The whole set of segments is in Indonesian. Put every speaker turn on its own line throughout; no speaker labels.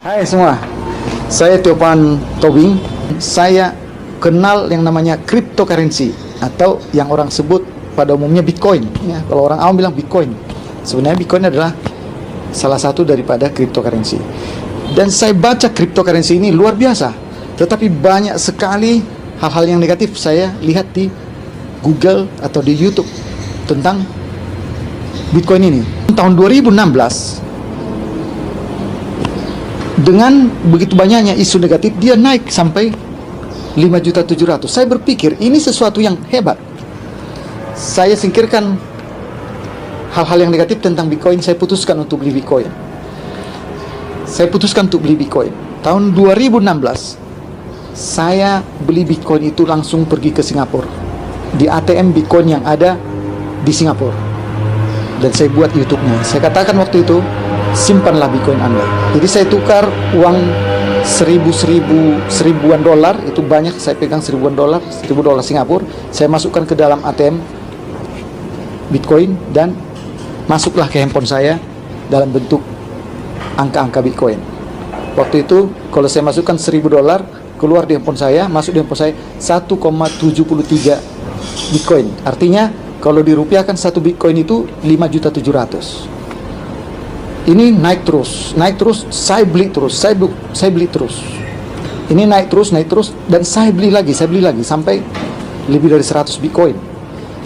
Hai semua, saya Tiopan Tobing. Saya kenal yang namanya cryptocurrency atau yang orang sebut pada umumnya Bitcoin. Ya, kalau orang awam bilang Bitcoin. Sebenarnya Bitcoin adalah salah satu daripada cryptocurrency. Dan saya baca cryptocurrency ini luar biasa. Tetapi banyak sekali hal-hal yang negatif saya lihat di Google atau di YouTube tentang Bitcoin ini. Tahun 2016 dengan begitu banyaknya isu negatif, dia naik sampai 5.700.000. Saya berpikir ini sesuatu yang hebat. Saya singkirkan hal-hal yang negatif tentang Bitcoin. Saya putuskan untuk beli Bitcoin. Tahun 2016 saya beli Bitcoin itu langsung pergi ke Singapura, di ATM Bitcoin yang ada di Singapura. Dan saya buat YouTube-nya. Saya katakan waktu itu, simpanlah Bitcoin Anda. Jadi saya tukar uang seribuan dolar, itu banyak, saya pegang $1.000 Singapura, saya masukkan ke dalam ATM Bitcoin dan masuklah ke handphone saya dalam bentuk angka-angka Bitcoin. Waktu itu kalau saya masukkan $1.000 keluar di handphone saya, masuk di handphone saya 1,73 Bitcoin. Artinya kalau dirupiahkan satu Bitcoin itu 5.700.000. Ini naik terus, saya beli terus. Ini naik terus, dan saya beli lagi sampai lebih dari 100 Bitcoin.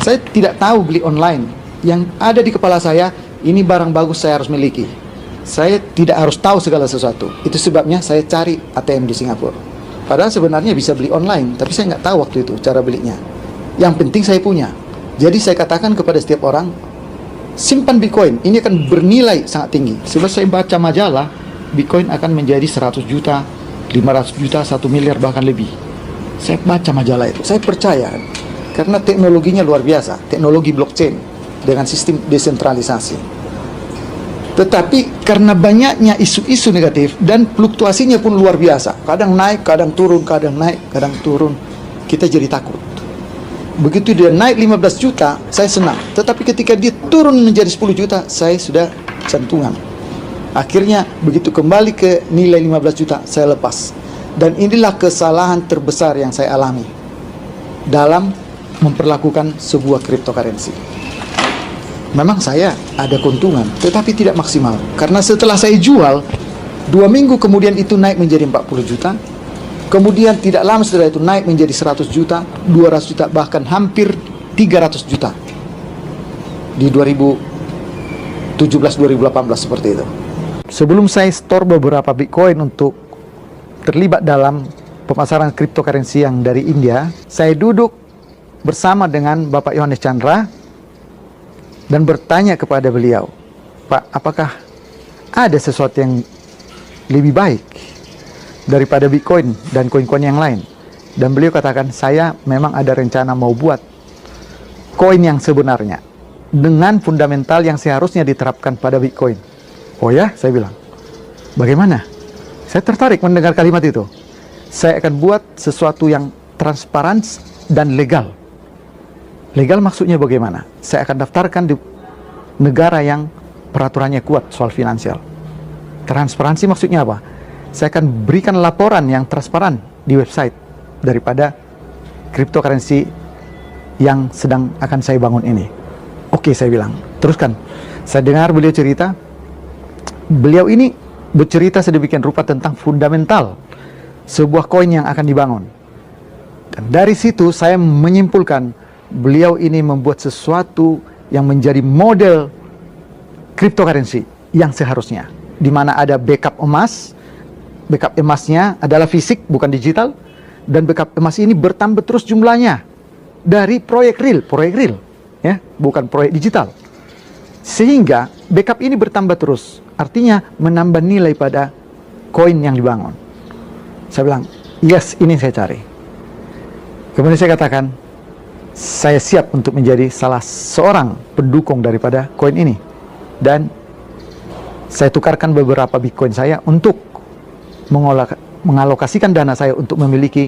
Saya tidak tahu beli online. Yang ada di kepala saya, ini barang bagus saya harus miliki. Saya tidak harus tahu segala sesuatu. Itu sebabnya saya cari ATM di Singapura. Padahal sebenarnya bisa beli online, tapi saya nggak tahu waktu itu cara belinya. Yang penting saya punya. Jadi saya katakan kepada setiap orang, simpan Bitcoin, ini akan bernilai sangat tinggi. Sebab saya baca majalah, Bitcoin akan menjadi 100 juta, 500 juta, 1 miliar, bahkan lebih. Saya baca majalah itu, saya percaya. Karena teknologinya luar biasa, teknologi blockchain dengan sistem desentralisasi. Tetapi karena banyaknya isu-isu negatif dan fluktuasinya pun luar biasa. Kadang naik, kadang turun, kita jadi takut. Begitu dia naik 15 juta, saya senang. Tetapi ketika dia turun menjadi 10 juta, saya sudah jantungan. Akhirnya, begitu kembali ke nilai 15 juta, saya lepas. Dan inilah kesalahan terbesar yang saya alami dalam memperlakukan sebuah cryptocurrency. Memang saya ada keuntungan, tetapi tidak maksimal. Karena setelah saya jual, 2 minggu kemudian itu naik menjadi 40 juta. Kemudian tidak lama setelah itu naik menjadi 100 juta, 200 juta, bahkan hampir 300 juta di 2017-2018 seperti itu. Sebelum saya store beberapa Bitcoin untuk terlibat dalam pemasaran cryptocurrency yang dari India, saya duduk bersama dengan Bapak Yohanes Chandra dan bertanya kepada beliau, Pak, apakah ada sesuatu yang lebih baik daripada Bitcoin dan koin-koin yang lain? Dan beliau katakan, saya memang ada rencana mau buat koin yang sebenarnya dengan fundamental yang seharusnya diterapkan pada Bitcoin. Oh ya, saya bilang, bagaimana? Saya tertarik mendengar kalimat itu. Saya akan buat sesuatu yang transparan dan legal. Legal maksudnya bagaimana? Saya akan daftarkan di negara yang peraturannya kuat soal finansial. Transparansi maksudnya apa? Saya akan berikan laporan yang transparan di website daripada cryptocurrency yang sedang akan saya bangun ini. Oke, saya bilang, teruskan. Saya dengar beliau cerita. Beliau ini bercerita sedemikian rupa tentang fundamental sebuah koin yang akan dibangun. Dan dari situ saya menyimpulkan beliau ini membuat sesuatu yang menjadi model cryptocurrency yang seharusnya, di mana ada backup emas. Backup emasnya adalah fisik, bukan digital. Dan backup emas ini bertambah terus jumlahnya dari proyek real, ya, bukan proyek digital. Sehingga backup ini bertambah terus. Artinya menambah nilai pada koin yang dibangun. Saya bilang, yes, ini saya cari. Kemudian saya katakan, saya siap untuk menjadi salah seorang pendukung daripada koin ini. Dan saya tukarkan beberapa Bitcoin saya untuk mengalokasikan dana saya untuk memiliki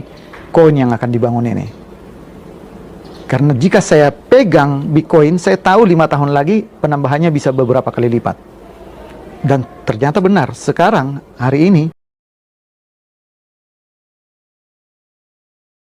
koin yang akan dibangun ini. Karena jika saya pegang Bitcoin, saya tahu 5 tahun lagi penambahannya bisa beberapa kali lipat. Dan ternyata benar, sekarang, hari ini,